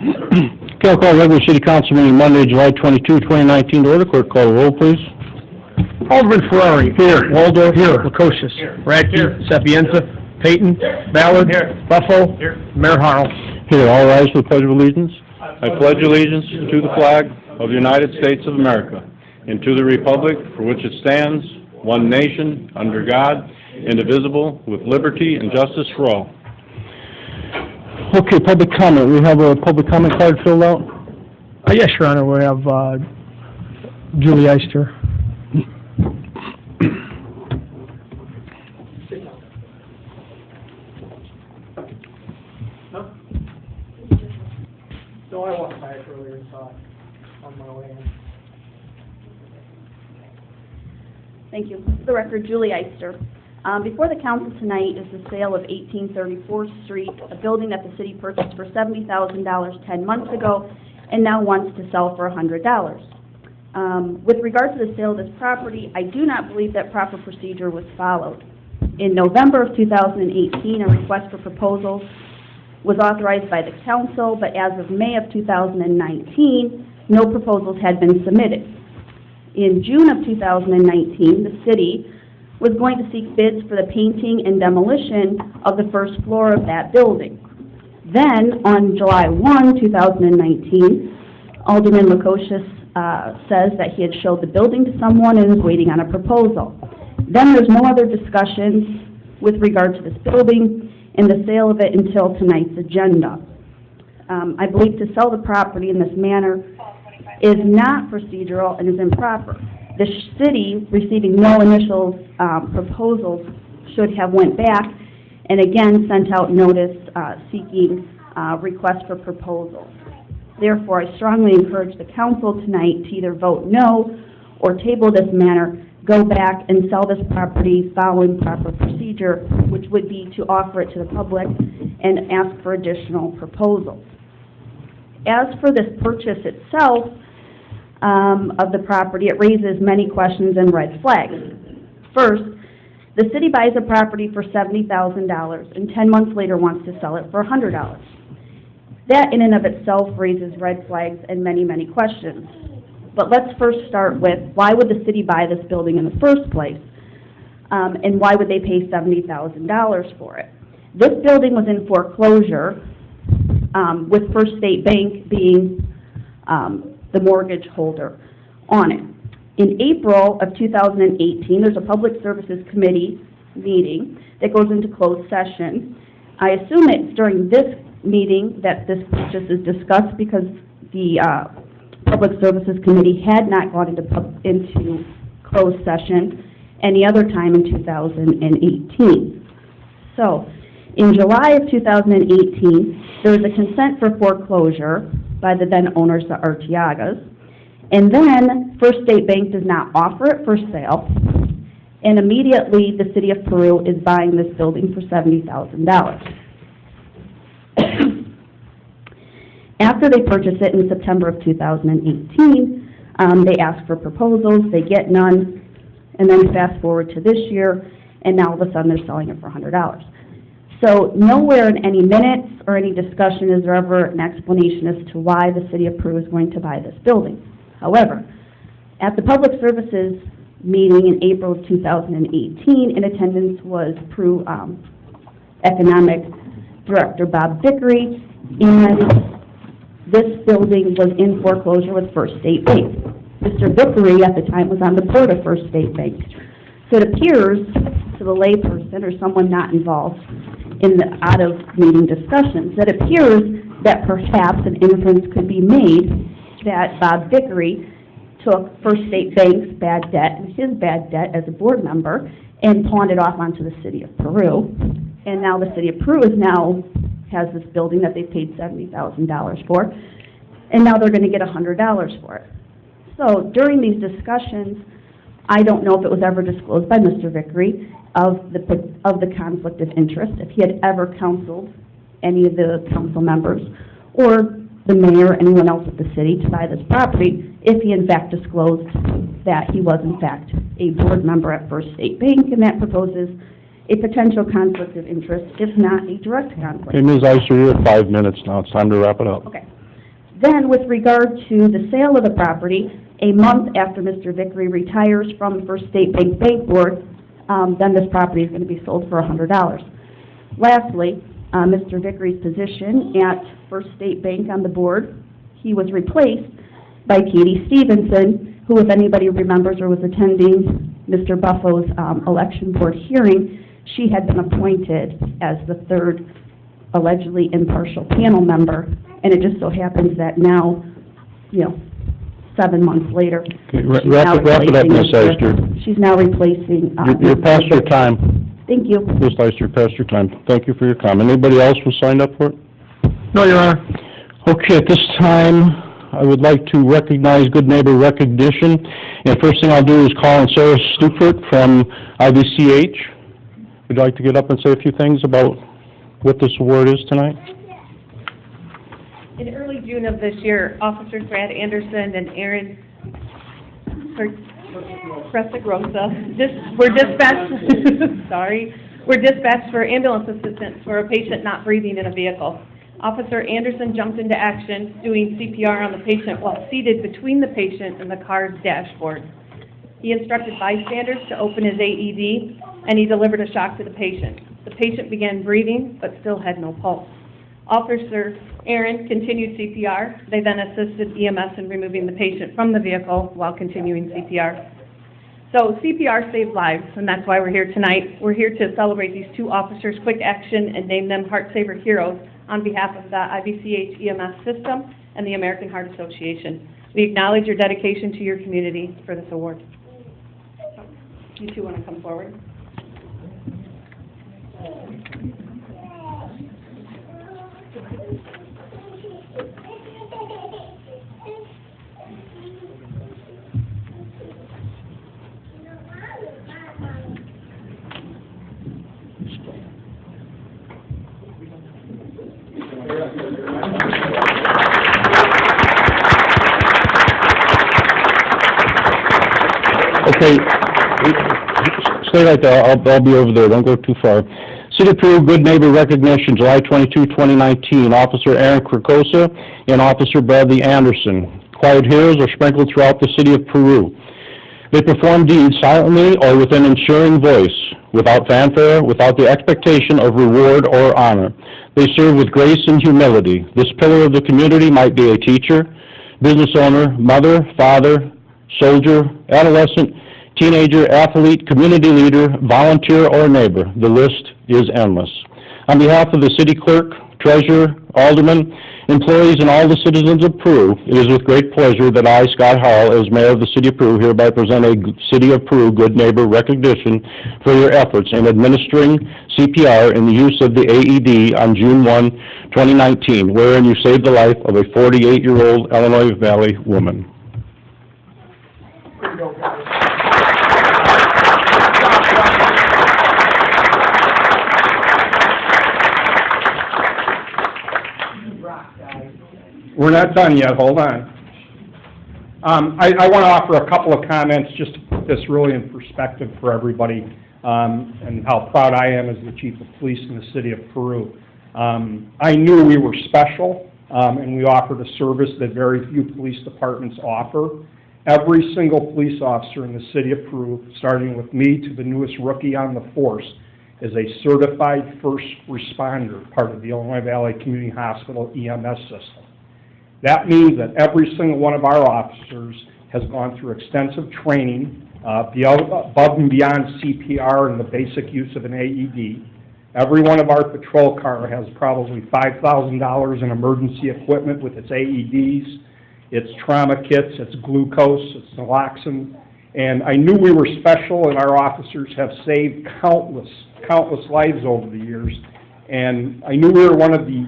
Okay, I'll call regular city council meeting Monday, July 22, 2019 to order. Clerk, call the roll, please. Alderman Ferrari. Here. Waldo. Here. Lukosius. Here. Radke. Sapienza. Payton. Here. Ballard. Here. Buffalo. Here. Mayor Harrell. Here, all rise for the Pledge of Allegiance. I pledge allegiance to the flag of the United States of America and to the republic for which it stands, one nation, under God, indivisible, with liberty and justice for all. Okay, public comment. We have a public comment card filled out. Yes, Your Honor. We have Julie Eister. No, I walked by it earlier and saw it on my way in. Thank you. For the record, Julie Eister. Before the council tonight is the sale of 1834th Street, a building that the city purchased for $70,000 10 months ago and now wants to sell for $100. With regard to the sale of this property, I do not believe that proper procedure was followed. In November of 2018, a request for proposals was authorized by the council, but as of May of 2019, no proposals had been submitted. In June of 2019, the city was going to seek bids for the painting and demolition of the first floor of that building. Then, on July 1, 2019, Alderman Lukosius says that he had showed the building to someone and is waiting on a proposal. Then there's no other discussions with regard to this building and the sale of it until tonight's agenda. I believe to sell the property in this manner is not procedural and is improper. The city, receiving no initial proposals, should have went back and again sent out notice seeking requests for proposals. Therefore, I strongly encourage the council tonight to either vote no or table this matter, go back and sell this property following proper procedure, which would be to offer it to the public and ask for additional proposals. As for this purchase itself of the property, it raises many questions and red flags. First, the city buys a property for $70,000 and 10 months later wants to sell it for $100. That in and of itself raises red flags and many, many questions. But let's first start with, why would the city buy this building in the first place? And why would they pay $70,000 for it? This building was in foreclosure, with First State Bank being the mortgage holder on it. In April of 2018, there's a Public Services Committee meeting that goes into closed session. I assume it's during this meeting that this purchase is discussed because the Public Services Committee had not gone into closed session any other time in 2018. So, in July of 2018, there was a consent for foreclosure by the then owners, the Artiagas, and then First State Bank does not offer it for sale, and immediately the city of Peru is buying this building for $70,000. After they purchase it in September of 2018, they ask for proposals, they get none, and then fast forward to this year, and now all of a sudden they're selling it for $100. So nowhere in any minutes or any discussion is there ever an explanation as to why the city of Peru is going to buy this building. However, at the Public Services meeting in April of 2018, in attendance was Peru Economic Director Bob Vickery, and this building was in foreclosure with First State Bank. Mr. Vickery at the time was on the board of First State Bank. So it appears to the layperson or someone not involved in the out-of-meeting discussions, that appears that perhaps an inference could be made that Bob Vickery took First State Bank's bad debt and his bad debt as a board member and pawned it off onto the city of Peru. And now the city of Peru has this building that they paid $70,000 for, and now they're going to get $100 for it. So during these discussions, I don't know if it was ever disclosed by Mr. Vickery of the conflict of interest, if he had ever counseled any of the council members or the mayor or anyone else at the city to buy this property, if he in fact disclosed that he was in fact a board member at First State Bank, and that proposes a potential conflict of interest, if not a direct conflict. Okay, Ms. Eister, you have 5 minutes now. It's time to wrap it up. Okay. Then, with regard to the sale of the property, a month after Mr. Vickery retires from First State Bank Bank Board, then this property is going to be sold for $100. Lastly, Mr. Vickery's position at First State Bank on the board, he was replaced by Katie Stevenson, who, if anybody remembers or was attending Mr. Buffo's election board hearing, she had been appointed as the third allegedly impartial panel member, and it just so happens that now, 7 months later, Okay, wrap it up, Ms. Eister. She's now replacing... You're past your time. Thank you. Ms. Eister, you're past your time. Thank you for your comment. Anybody else was signed up for it? No, Your Honor. Okay, at this time, I would like to recognize Good Neighbor Recognition. And first thing I'll do is call on Sarah Stupert from IBCH. Would you like to get up and say a few things about what this award is tonight? In early June of this year, Officers Brad Anderson and Aaron Cressagrosa were dispatched for ambulance assistance for a patient not breathing in a vehicle. Officer Anderson jumped into action, doing CPR on the patient while seated between the patient and the car's dashboard. He instructed bystanders to open his AED, and he delivered a shock to the patient. The patient began breathing, but still had no pulse. Officer Aaron continued CPR. They then assisted EMS in removing the patient from the vehicle while continuing CPR. So CPR saved lives, and that's why we're here tonight. We're here to celebrate these two officers' quick action and name them Heart Saver Heroes on behalf of the IBCH EMS system and the American Heart Association. We acknowledge your dedication to your community for this award. You two want to come forward? Okay, stay right there. I'll be over there. Don't go too far. City of Peru Good Neighbor Recognition, July 22, 2019. Officer Aaron Krakosa and Officer Bradley Anderson. Quiet heroes are sprinkled throughout the city of Peru. They perform deeds silently or with an ensuring voice, without fanfare, without the expectation of reward or honor. They serve with grace and humility. This pillar of the community might be a teacher, business owner, mother, father, soldier, adolescent, teenager, athlete, community leader, volunteer, or neighbor. The list is endless. On behalf of the city clerk, treasurer, aldermen, employees, and all the citizens of Peru, it is with great pleasure that I, Scott Hall, as mayor of the city of Peru, hereby present a City of Peru Good Neighbor recognition for your efforts in administering CPR in the use of the AED on June 1, 2019, wherein you saved the life of a 48-year-old Illinois Valley woman. We're not done yet, hold on. I want to offer a couple of comments just to put this really in perspective for everybody, and how proud I am as the chief of police in the city of Peru. I knew we were special, and we offered a service that very few police departments offer. Every single police officer in the city of Peru, starting with me to the newest rookie on the force, is a certified first responder, part of the Illinois Valley Community Hospital EMS system. That means that every single one of our officers has gone through extensive training above and beyond CPR and the basic use of an AED. Every one of our patrol car has probably $5,000 in emergency equipment with its AEDs, its trauma kits, its glucose, its naloxone. And I knew we were special, and our officers have saved countless lives over the years. And I knew we were one of the,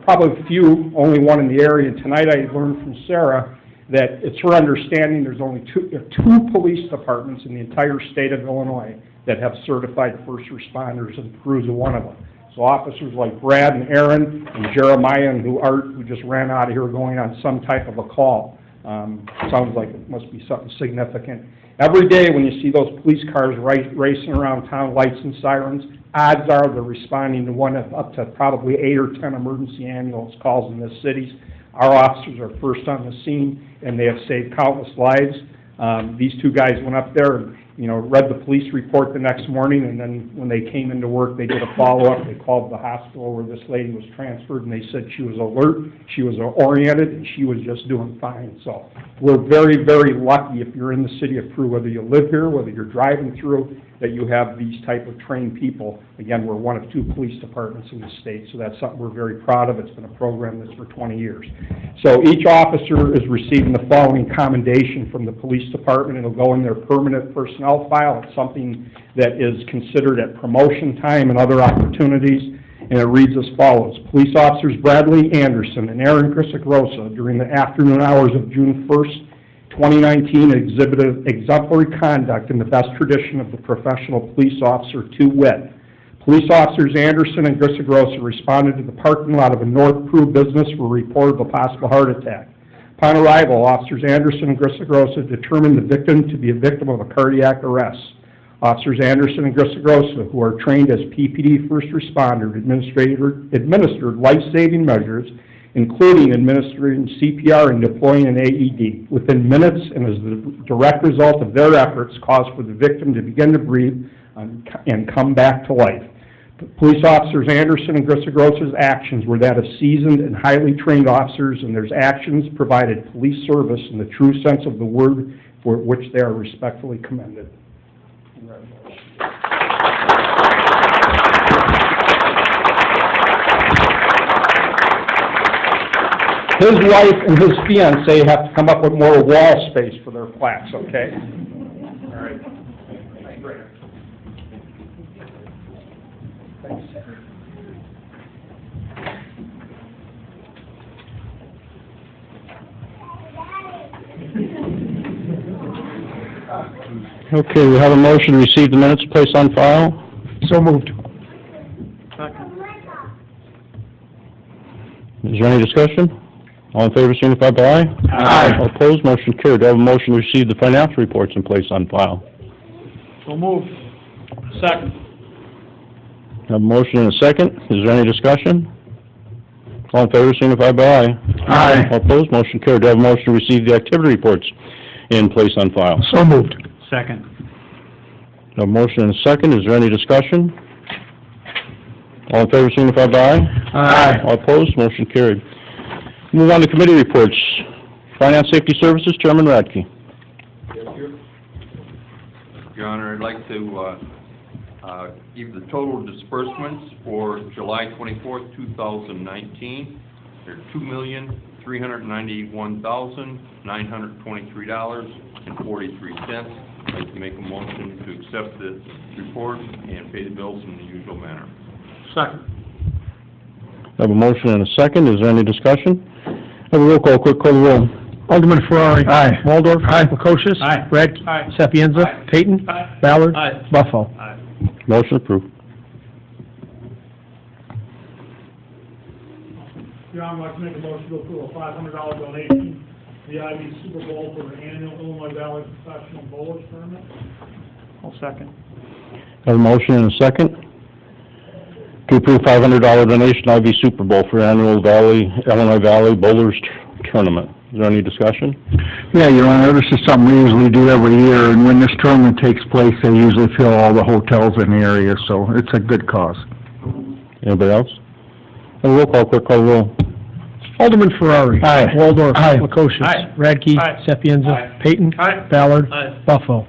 probably few, only one in the area. And tonight I learned from Sarah that it's her understanding there's only two police departments in the entire state of Illinois that have certified first responders, and Peru's one of them. So officers like Brad and Aaron and Jeremiah and who just ran out of here going on some type of a call. Sounds like it must be something significant. Every day when you see those police cars racing around town, lights and sirens, odds are they're responding to one of up to probably 8 or 10 emergency ambulance calls in this city. Our officers are first on the scene, and they have saved countless lives. These two guys went up there and, read the police report the next morning, and then when they came into work, they did a follow-up. They called the hospital where this lady was transferred, and they said she was alert, she was oriented, and she was just doing fine. So we're very, very lucky if you're in the city of Peru, whether you live here, whether you're driving through, that you have these type of trained people. Again, we're one of 2 police departments in the state, so that's something we're very proud of. It's been a program that's for 20 years. So each officer is receiving the following commendation from the police department. It'll go in their permanent personnel file. It's something that is considered at promotion time and other opportunities, and it reads as follows. Police officers Bradley Anderson and Aaron Grisagrosa, during the afternoon hours of June 1st, 2019, exhibited exemplary conduct in the best tradition of the professional police officer, to wit. Police officers Anderson and Grisagrosa responded to the parking lot of a North Peru business for a report of a possible heart attack. Upon arrival, officers Anderson and Grisagrosa determined the victim to be a victim of a cardiac arrest. Officers Anderson and Grisagrosa, who are trained as PPD first responders, administered life-saving measures, including administering CPR and deploying an AED. Within minutes, and as the direct result of their efforts, caused for the victim to begin to breathe and come back to life. Police officers Anderson and Grisagrosa's actions were that of seasoned and highly trained officers, and their actions provided police service in the true sense of the word, for which they are respectfully commended. Congratulations. His wife and his fiancée have to come up with more wall space for their plaques, okay? All right. Great. Thanks. Okay, we have a motion to receive the minutes placed on file. So moved. Is there any discussion? All in favor, signify by aye. Aye. All opposed, motion carried. Do I have a motion to receive the financial reports and place on file? So moved. Second. I have a motion and a second. Is there any discussion? All in favor, signify by aye. Aye. All opposed, motion carried. Do I have a motion to receive the activity reports in place on file? So moved. Second. I have a motion and a second. Is there any discussion? All in favor, signify by aye. Aye. All opposed, motion carried. Move on to committee reports. Finance Safety Services, Chairman Radke. Your Honor, I'd like to give the total disbursements for July 24th, 2019. They're $2,391,923.43. I'd like to make a motion to accept the report and pay the bills in the usual manner. Second. I have a motion and a second. Is there any discussion? Have a roll call, quick call the roll. Alderman Ferrari. Aye. Waldorf. Aye. Lukosius. Aye. Radke. Aye. Sapienza. Aye. Payton. Aye. Ballard. Aye. Buffalo. Aye. Motion approved. Your Honor, I'd like to make a motion to approve a $500 donation to the Ivy Super Bowl for the annual Illinois Valley Professional Bowlers Tournament. I'll second. I have a motion and a second to approve $500 donation Ivy Super Bowl for annual Illinois Valley Bowlers Tournament. Is there any discussion? Yeah, Your Honor, this is something we usually do every year, and when this tournament takes place, they usually fill all the hotels in the area, so it's a good cause. Anybody else? Have a roll call, quick call the roll. Alderman Ferrari. Aye. Waldorf. Aye. Lukosius. Aye. Radke. Aye. Sapienza. Aye. Payton. Aye. Ballard. Aye. Buffalo.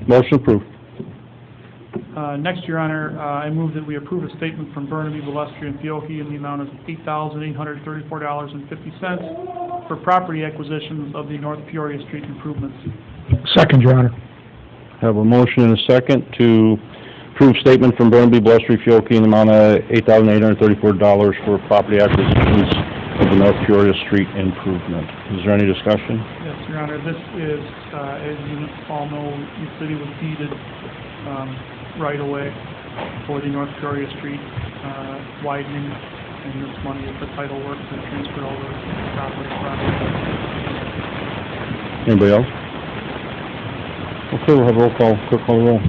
Motion approved. Next, Your Honor, I move that we approve a statement from Burnaby, Balestri, and Fiocchi in the amount of $8,834.50 for property acquisitions of the North Peoria Street improvements. Second, Your Honor. Have a motion and a second to approve statement from Burnaby, Balestri, Fiocchi in the amount of $8,834 for property acquisitions of the North Peoria Street improvement. Is there any discussion? Yes, Your Honor, this is, as you all know, the city was deeded right away for the North Peoria Street widening, and this money is the title work to transfer over property. Anybody else? Okay, we'll have a roll call, quick call the roll.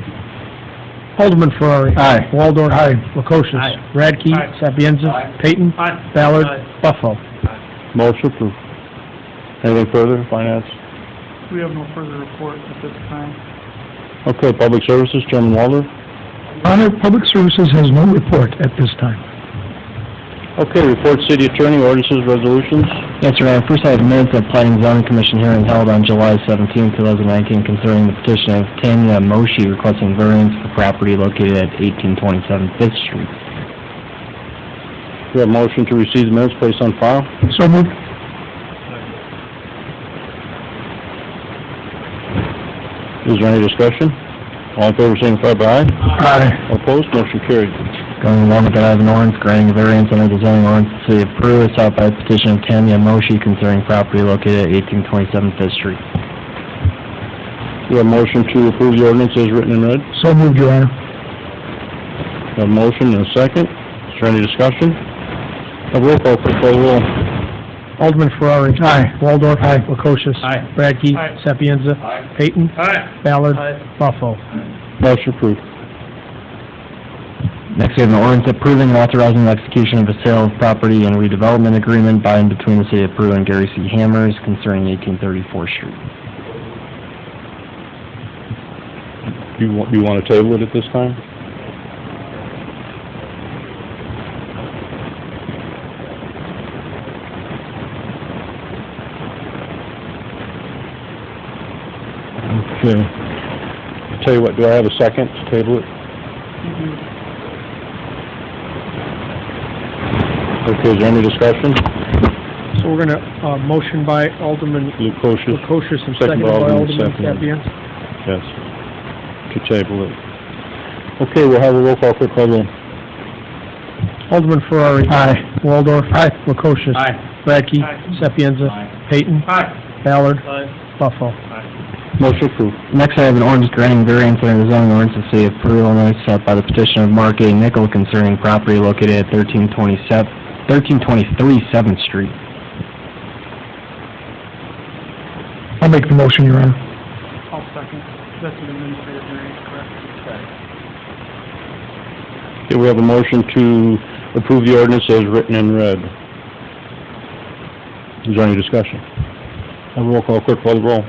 Alderman Ferrari. Aye. Waldorf. Aye. Lukosius. Aye. Radke. Aye. Sapienza. Aye. Payton. Aye. Ballard. Aye. Buffalo. Motion approved. Anything further, finance? We have no further report at this time. Okay, public services, Chairman Walder. Honor, Public Services has no report at this time. Okay, report city attorney, ordinances, resolutions. Yes, Your Honor. First, I have minutes of Planning and Zoning Commission hearing held on July 17, 2019, concerning the petition of Tanya Moshi requesting variance for property located at 1827 Fifth Street. We have a motion to receive the minutes placed on file. So moved. Is there any discussion? All in favor, signify by aye. Aye. All opposed, motion carried. Going along with that, I have an ordinance granting a variance under the zoning ordinance of the City of Peru, sought by the petition of Tanya Moshi concerning property located at 1827 Fifth Street. We have a motion to approve the ordinance as written and read. So moved, Your Honor. We have a motion and a second. Is there any discussion? Have a roll call, please, call the roll. Alderman Ferrari. Aye. Waldorf. Lukosius. Aye. Radke. Aye. Sapienza. Payton. Aye. Ballard. Buffalo. Motion approved. Next, we have an ordinance approving and authorizing the execution of a sale of property and redevelopment agreement by and between the City of Peru and Gary C. Hammers concerning 1834 Street. Do you want to table it at this time? Okay. I'll tell you what, do I have a second to table it? Okay, is there any discussion? So we're gonna, motion by Alderman Lukosius, Lukosius and Second second by by Alderman Alderman Sapienza. Sapienza. yes, to table it. Okay, we'll have a roll call, quick call roll. Alderman Ferrari. Aye. Waldorf. Lukosius. Aye. Radke. Aye. Sapienza. Aye. Payton. Aye. Ballard. Aye. Buffalo. Motion approved. Next, I have an ordinance granting variance under the zoning ordinance of the City of Peru, Illinois, sought by the petition of Mark A. Nickel concerning property located at 1323 7th Street. I'll make the motion, Your Honor. I'll second. That's an administrative variance, correct? Okay, we have a motion to approve the ordinance as written and read. Is there any discussion? Have a roll call, quick call the roll.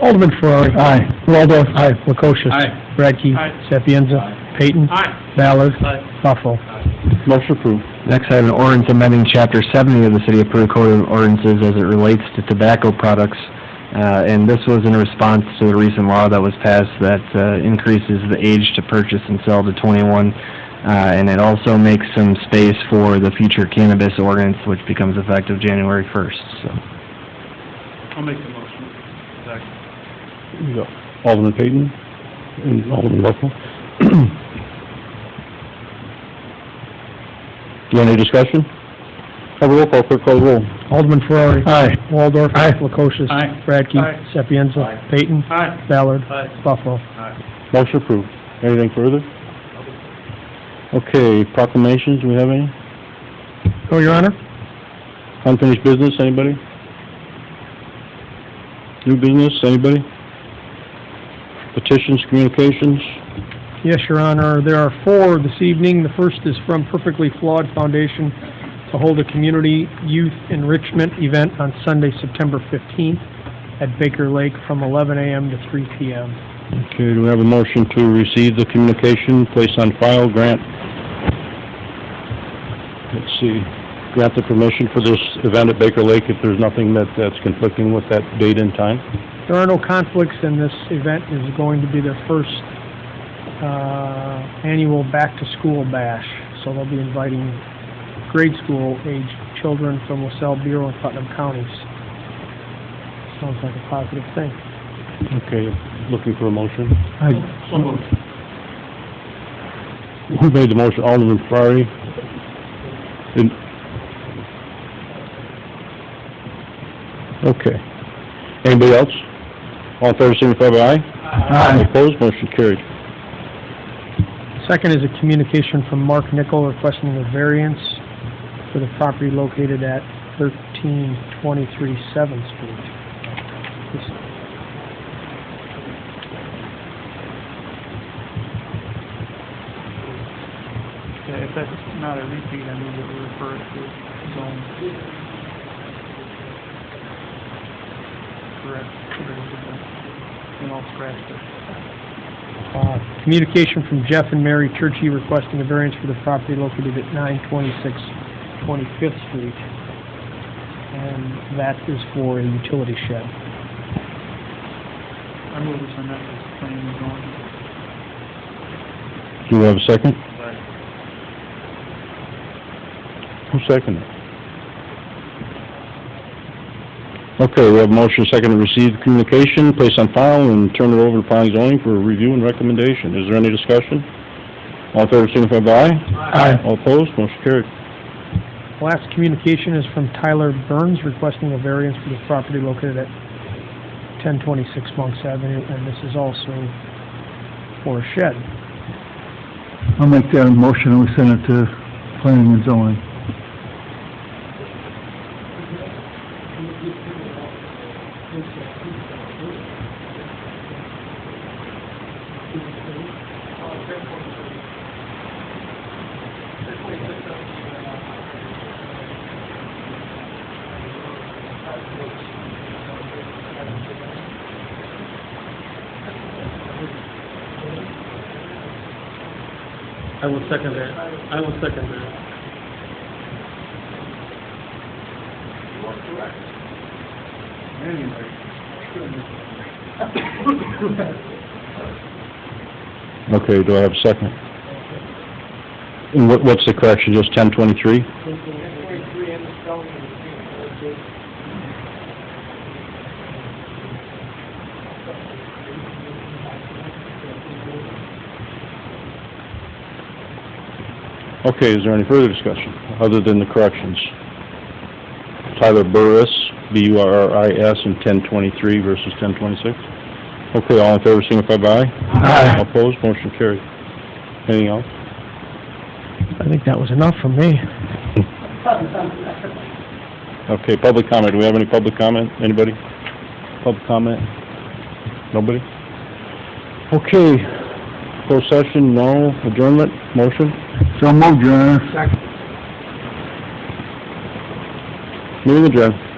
Alderman Ferrari. Aye. Waldorf. Lukosius. Aye. Radke. Aye. Sapienza. Aye. Payton. Aye. Ballard. Aye. Buffalo. Motion approved. Next, I have an ordinance amending Chapter 70 of the City of Peru Code of Ordinances as it relates to tobacco products. And this was in response to the recent law that was passed that increases the age to purchase and sell to 21. And it also makes some space for the future cannabis ordinance, which becomes effective January 1st. So, I'll make the motion. Second. You got Alderman Payton and Alderman Buffalo. You want any discussion? Have a roll call, quick call the roll. Alderman Ferrari. Aye. Waldorf. Lukosius. Aye. Radke. Aye. Sapienza. Aye. Payton. Aye. Ballard. Aye. Buffalo. Aye. Motion approved. Anything further? Okay, proclamations, do we have any? Oh, Your Honor? Unfinished business, anybody? New business, anybody? Petitions, communications? Yes, Your Honor. There are 4 this evening. The first is from Perfectly Flawed Foundation to hold a community youth enrichment event on Sunday, September 15th at Baker Lake from 11 a.m. to 3 p.m. Okay, do we have a motion to receive the communication, place on file, grant? Let's see, grant the permission for this event at Baker Lake if there's nothing that's conflicting with that date and time? There are no conflicts, and this event is going to be their first annual back-to-school bash. So they'll be inviting grade school-age children from LaSalle, Bureau, and Putnam counties. Sounds like a positive thing. Okay, looking for a motion. So moved. Who made the motion? Alderman Ferrari? And- Okay. Anybody else? All in favor, signify by aye. Aye. Opposed, motion carried. Second is a communication from Mark Nickel requesting a variance for the property located at 1323 7th Street. Yeah, if that's not a repeat, I move that we refer it to zone. correct. And I'll scratch it. Communication from Jeff and Mary Turkey requesting a variance for the property located at 926 25th Street. And that is for a utility shed. I move this on that, planning and zoning. Do we have a second? Who seconded? Okay, we have a motion second to receive the communication, place on file, and turn it over to planning and zoning for review and recommendation. Is there any discussion? All in favor, signify by aye. Aye. All opposed, motion carried. Last communication is from Tyler Burns requesting a variance for the property located at 1026 Monks Avenue, and this is also for a shed. I'll make that a motion and we send it to planning and zoning. I will second that. I will second that. Okay, do I have a second? And what's the correction, just 1023? Okay, is there any further discussion, other than the corrections? Tyler Burris, B-U-R-R-I-S, and 1023 versus 1026? Okay, all in favor, signify by aye. Aye. All opposed, motion carried. Anything else? I think that was enough from me. Okay, public comment, do we have any public comment? Anybody? Public comment? Nobody? Okay, closed session, no. Adjournment, motion? So moved, Your Honor. Meeting adjourned.